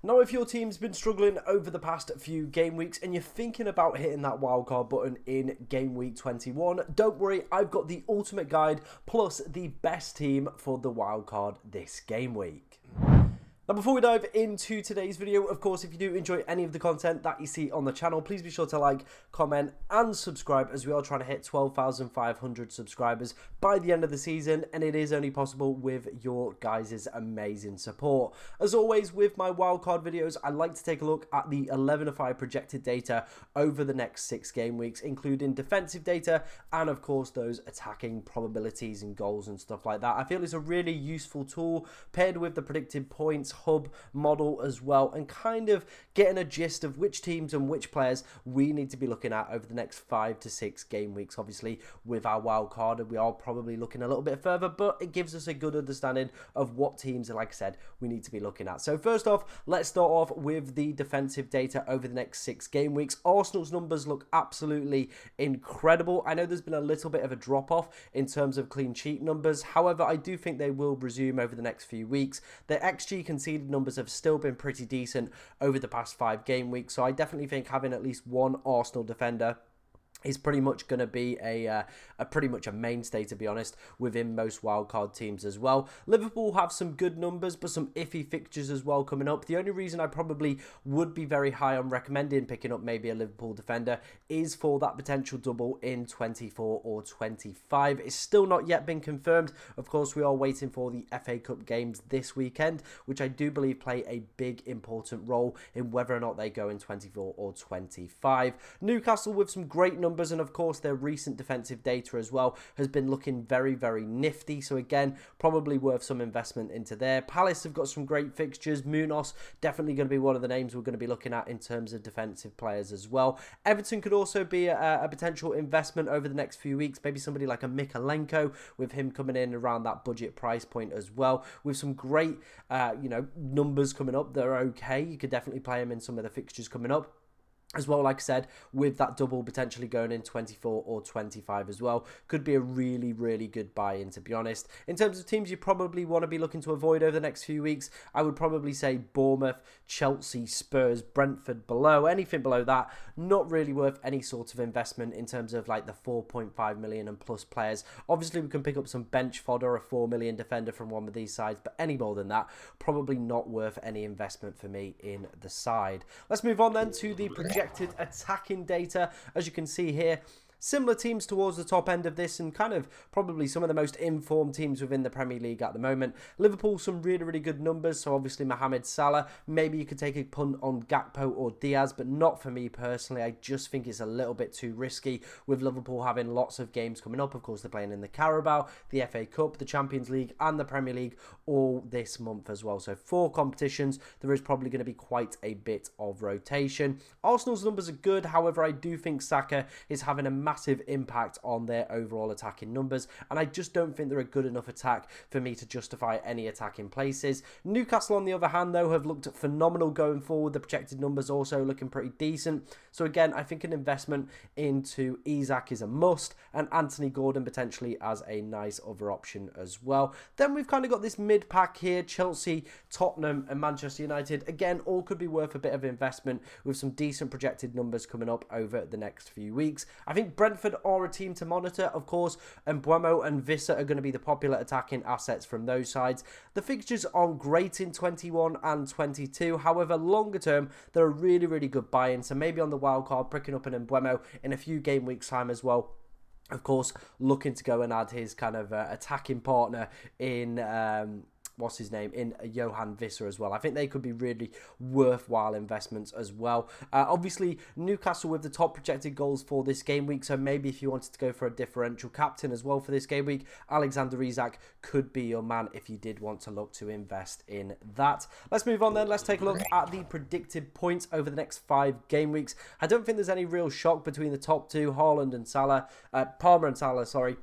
Now, if your team's been struggling over the past few game weeks and you're thinking about hitting that wildcard button in game week 21, don't worry, I've got the ultimate guide plus the best team for the wildcard this game week. Now, before we dive into today's video, of course, if you do enjoy any of the content that you see on the channel, please be sure to like, comment, and subscribe, as we are trying to hit 12,500 subscribers by the end of the season, and it is only possible with your guys' amazing support. As always, with my wildcard videos, I like to take a look at the 11-5 projected data over the next 6 game weeks, including defensive data and, of course, those attacking probabilities and goals and stuff like that. I feel it's a really useful tool paired with the predicted points hub model as well, and kind of getting a gist of which teams and which players we need to be looking at over the next 5 to 6 game weeks. Obviously, with our wild card, we are probably looking a little bit further, but it gives us a good understanding of what teams, like I said, we need to be looking at. So first off, let's start off with the defensive data over the next 6 game weeks. Arsenal's numbers look absolutely incredible. I know there's been a little bit of a drop off in terms of clean sheet numbers. However, I do think they will resume over the next few weeks. Their XG conceded numbers have still been pretty decent over the past 5 game weeks, so I definitely think having at least one Arsenal defender is pretty much going to be a pretty much a mainstay, to be honest, within most wildcard teams as well. Liverpool have some good numbers, but some iffy fixtures as well coming up. The only reason I probably would be very high on recommending picking up maybe a Liverpool defender is for that potential double in 24 or 25. It's still not yet been confirmed. Of course, we are waiting for the FA Cup games this weekend, which I do believe play a big important role in whether or not they go in 24 or 25. Newcastle with some great numbers, and of course their recent defensive data as well has been looking very, very nifty, so again, probably worth some investment into there. Palace have got some great fixtures. Munoz definitely going to be one of the names we're going to be looking at in terms of defensive players as well. Everton could also be a potential investment over the next few weeks, maybe somebody like a Mikalenko, with him coming in around that budget price point as well, with some great numbers coming up that are okay. You could definitely play him in some of the fixtures coming up as well. Like I said, with that double potentially going in 24 or 25 as well, could be a really, really good buy-in, to be honest. In terms of teams you probably want to be looking to avoid over the next few weeks, I would probably say Bournemouth, Chelsea, Spurs, Brentford below. Anything below that, not really worth any sort of investment in terms of like the 4.5 million and plus players. Obviously, we can pick up some bench fodder, a 4 million defender from one of these sides, but any more than that, probably not worth any investment for me in the side. Let's move on then to the projected attacking data. As you can see here, similar teams towards the top end of this, and kind of probably some of the most informed teams within the Premier League at the moment. Liverpool, some really, really good numbers. So obviously Mohamed Salah. Maybe you could take a punt on Gakpo or Diaz, but not for me personally. I just think it's a little bit too risky with Liverpool having lots of games coming up. Of course, they're playing in the Carabao, the FA Cup, the Champions League, and the Premier League all this month as well. So 4 competitions. There is probably going to be quite a bit of rotation. Arsenal's numbers are good. However, I do think Saka is having a massive impact on their overall attacking numbers, and I just don't think they're a good enough attack for me to justify any attacking places. Newcastle, on the other hand, though, have looked phenomenal going forward. The projected numbers also looking pretty decent. So again, I think an investment into Isak is a must, and Anthony Gordon potentially as a nice other option as well. Then we've kind of got this mid-pack here: Chelsea, Tottenham, and Manchester United. Again, all could be worth a bit of investment with some decent projected numbers coming up over the next few weeks. I think Brentford are a team to monitor, of course, and Mbeumo and Vissa are going to be the popular attacking assets from those sides. The fixtures aren't great in 21 and 22, however, longer term, they're a really, really good buy-in, so maybe on the wildcard, picking up an Mbeumo in a few game weeks' time as well. Of course, looking to go and add his kind of attacking partner in in Johan Visser as well. I think they could be really worthwhile investments as well. Obviously, Newcastle with the top projected goals for this game week, so maybe if you wanted to go for a differential captain as well for this game week, Alexander Isak could be your man if you did want to look to invest in that. Let's move on then. Let's take a look at the predicted points over the next 5 game weeks. I don't think there's any real shock between the top two, Haaland and Salah, Palmer and Salah, sorry.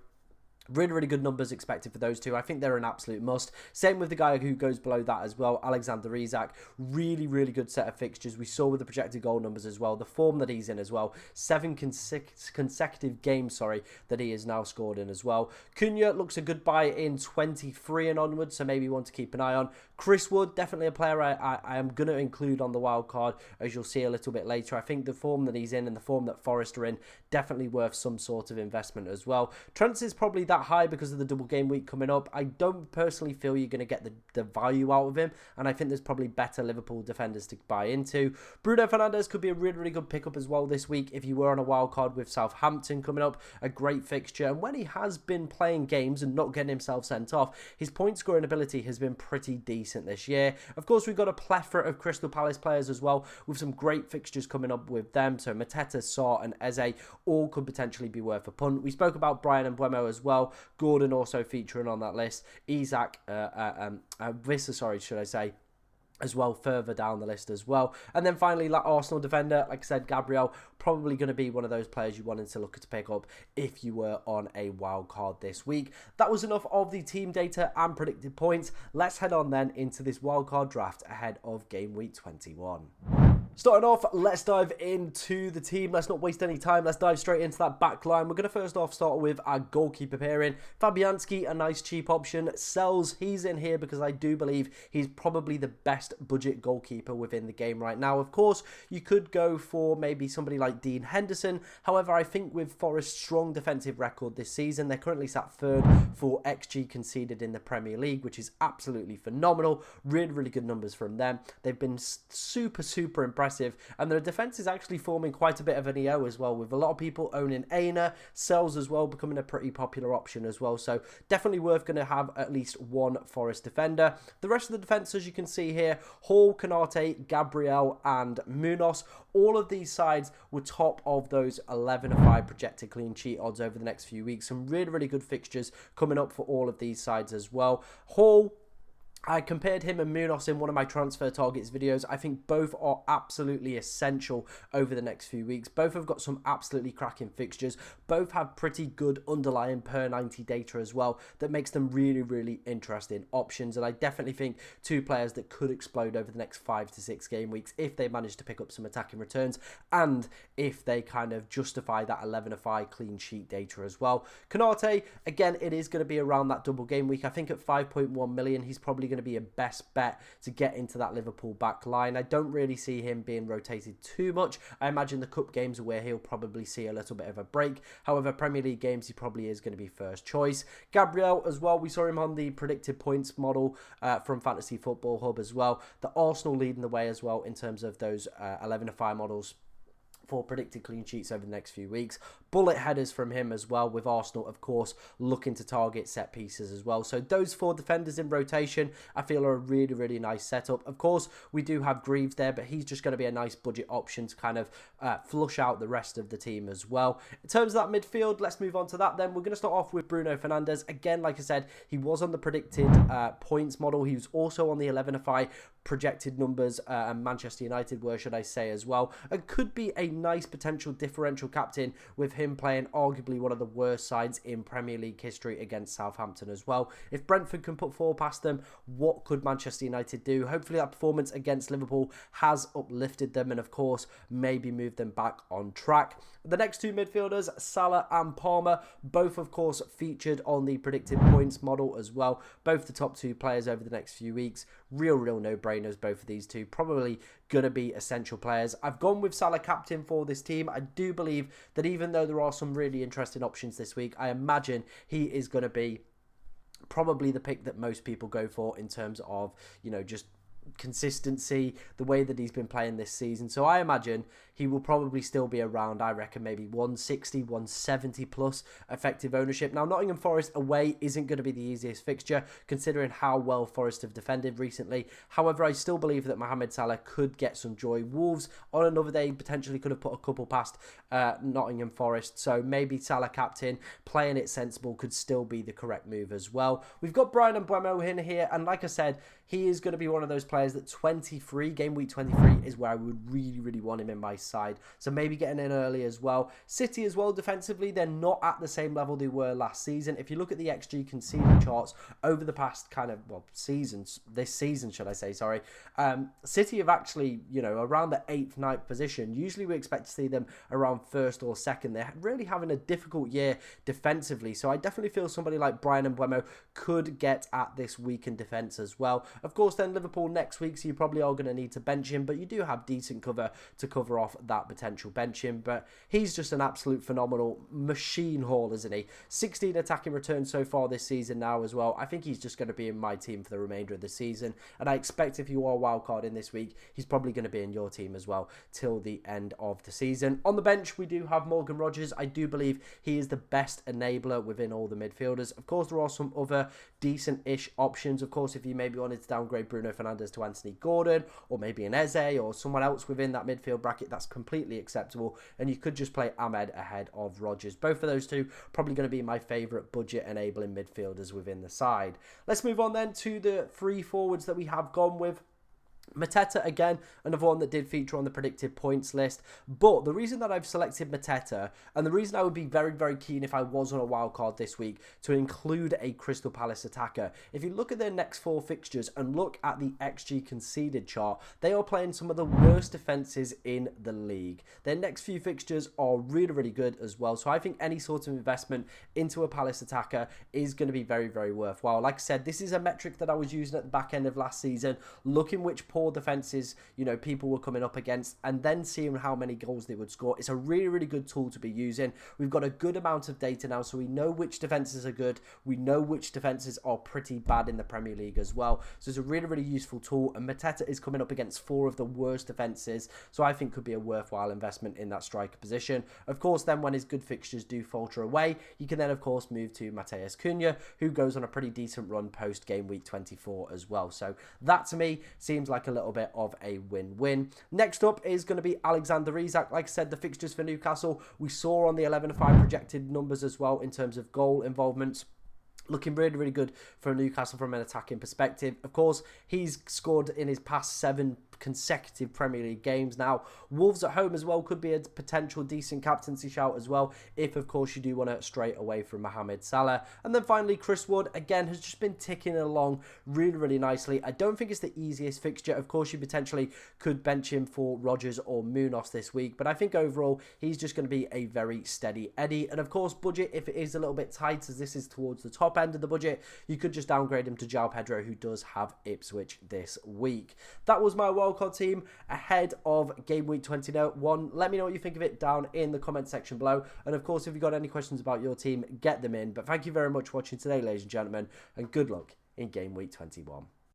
Really, really good numbers expected for those two. I think they're an absolute must. Same with the guy who goes below that as well, Alexander Isak. Really, really good set of fixtures. We saw with the projected goal numbers as well, the form that he's in as well. 7 consecutive games, that he has now scored in as well. Cunha looks a good buy in 23 and onwards, so maybe one to keep an eye on. Chris Wood, definitely a player I am going to include on the wild card, as you'll see a little bit later. I think the form that he's in and the form that Forest are in, definitely worth some sort of investment as well. Trent is probably that high because of the double game week coming up. I don't personally feel you're going to get the value out of him, and I think there's probably better Liverpool defenders to buy into. Bruno Fernandes could be a really, really good pickup as well this week if you were on a wild card with Southampton coming up. A great fixture, and when he has been playing games and not getting himself sent off, his point scoring ability has been pretty decent this year. Of course, we've got a plethora of Crystal Palace players as well, with some great fixtures coming up with them. So Mateta, Sarr and Eze all could potentially be worth a punt. We spoke about Brian and Mbeumo as well. Gordon also featuring on that list. Isak, Vissa, should I say, as well, further down the list as well. And then finally, that Arsenal defender, like I said, Gabriel, probably going to be one of those players you wanted to look to pick up if you were on a wild card this week. That was enough of the team data and predicted points. Let's head on then into this wild card draft ahead of game week 21. Starting off, let's dive into the team. Let's not waste any time. Let's dive straight into that back line. We're going to first off start with our goalkeeper pairing. Fabianski, a nice cheap option. Sells, he's in here because I do believe he's probably the best budget goalkeeper within the game right now. Of course, you could go for maybe somebody like Dean Henderson. However, I think with Forest's strong defensive record this season, they're currently sat third for XG conceded in the Premier League, which is absolutely phenomenal. Really, really good numbers from them. They've been super, super impressive. And their defence is actually forming quite a bit of an EO as well, with a lot of people owning Aina. Sells as well, becoming a pretty popular option as well. So definitely worth going to have at least one Forest defender. The rest of the defence, as you can see here, Hall, Canate, Gabriel and Munoz. All of these sides were top of those 11-5 projected clean sheet odds over the next few weeks. Some really, really good fixtures coming up for all of these sides as well. Hall, I compared him and Munoz in one of my transfer targets videos. I think both are absolutely essential over the next few weeks. Both have got some absolutely cracking fixtures. Both have pretty good underlying per 90 data as well that makes them really, really interesting options. And I definitely think two players that could explode over the next 5 to 6 game weeks if they manage to pick up some attacking returns and if they kind of justify that 11-5 clean sheet data as well. Canate, again, it is going to be around that double game week. I think at 5.1 million, he's probably going to be a best bet to get into that Liverpool back line. I don't really see him being rotated too much. I imagine the cup games are where he'll probably see a little bit of a break. However, Premier League games, he probably is going to be first choice. Gabriel as well, we saw him on the predicted points model from Fantasy Football Hub as well. The Arsenal leading the way as well in terms of those 11-5 models for predicted clean sheets over the next few weeks. Bullet headers from him as well, with Arsenal, of course, looking to target set pieces as well. So those 4 defenders in rotation, I feel are a really, really nice setup. Of course, we do have Greaves there, but he's just going to be a nice budget option to kind of flush out the rest of the team as well. In terms of that midfield, let's move on to that then. We're going to start off with Bruno Fernandes. Again, like I said, he was on the predicted points model. He was also on the 11-5 projected numbers, and Manchester United were, should I say, as well. And could be a nice potential differential captain with him playing arguably one of the worst sides in Premier League history against Southampton as well. If Brentford can put 4 past them, what could Manchester United do? Hopefully that performance against Liverpool has uplifted them and, of course, maybe moved them back on track. The next 2 midfielders, Salah and Palmer, both, of course, featured on the predicted points model as well. Both the top 2 players over the next few weeks. Real no-brainers, both of these two. Probably going to be essential players. I've gone with Salah captain for this team. I do believe that even though there are some really interesting options this week, I imagine he is going to be probably the pick that most people go for in terms of, you know, just consistency, the way that he's been playing this season. So I imagine he will probably still be around, I reckon, maybe 160, 170 plus effective ownership. Now, Nottingham Forest away isn't going to be the easiest fixture, considering how well Forest have defended recently. However, I still believe that Mohamed Salah could get some joy. Wolves, on another day, potentially could have put a couple past Nottingham Forest. So maybe Salah captain, playing it sensible, could still be the correct move as well. We've got Brian and Mbeumo in here, and like I said, he is going to be one of those players that game week 23 is where I would really want him in my side. So maybe getting in early as well. City as well, defensively, they're not at the same level they were last season. If you look at the XG conceded charts over the past this season, should I say, sorry, City have actually, around the 8th, 9th position. Usually we expect to see them around 1st or 2nd. They're really having a difficult year defensively. So I definitely feel somebody like Brian Mbeumo could get at this weakened defence as well. Of course, then Liverpool next week, so you probably are going to need to bench him, but you do have decent cover to cover off that potential benching. But he's just an absolute phenomenal machine haul, isn't he? 16 attacking returns so far this season now as well. I think he's just going to be in my team for the remainder of the season, and I expect if you are wildcard in this week, he's probably going to be in your team as well till the end of the season. On the bench, we do have Morgan Rogers. I do believe he is the best enabler within all the midfielders. Of course, there are some other decent-ish options. Of course, if you maybe wanted to downgrade Bruno Fernandes to Anthony Gordon, or maybe an Eze or someone else within that midfield bracket, that's completely acceptable, and you could just play Ahmed ahead of Rogers. Both of those two probably going to be my favourite budget enabling midfielders within the side. Let's move on then to the 3 forwards that we have gone with. Mateta, again, another one that did feature on the predicted points list. But the reason that I've selected Mateta, and the reason I would be very keen if I was on a wild card this week to include a Crystal Palace attacker, if you look at their next 4 fixtures and look at the XG conceded chart, they are playing some of the worst defences in the league. Their next few fixtures are really good as well. So I think any sort of investment into a Palace attacker is going to be very worthwhile. Like I said, this is a metric that I was using at the back end of last season, looking which poor defenses people were coming up against and then seeing how many goals they would score. It's a really good tool to be using. We've got a good amount of data now, so we know which defenses are good, we know which defenses are pretty bad in the Premier League as well. So it's a really useful tool, and Mateta is coming up against 4 of the worst defenses, so I think could be a worthwhile investment in that striker position. Of course, then when his good fixtures do falter away, you can then of course move to Mateus Cunha, who goes on a pretty decent run post game week 24 as well. So that to me seems like a little bit of a win-win. Next up is going to be Alexander Isak. Like I said, the fixtures for Newcastle, we saw on the 11-5 projected numbers as well in terms of goal involvement. Looking really good for Newcastle from an attacking perspective. Of course, he's scored in his past 7 consecutive Premier League games now. Wolves at home as well could be a potential decent captaincy shout as well, if of course you do want to stray away from Mohamed Salah. And then finally, Chris Wood, again, has just been ticking along really nicely. I don't think it's the easiest fixture. Of course, you potentially could bench him for Rodgers or Munoz this week, but I think overall, he's just going to be a very steady Eddie. And of course, budget, if it is a little bit tight, as this is towards the top end of the budget, you could just downgrade him to João Pedro, who does have Ipswich this week. That was my wildcard team ahead of game week 21. Let me know what you think of it down in the comment section below. And of course, if you've got any questions about your team, get them in. But thank you very much for watching today, ladies and gentlemen, and good luck in game week 21.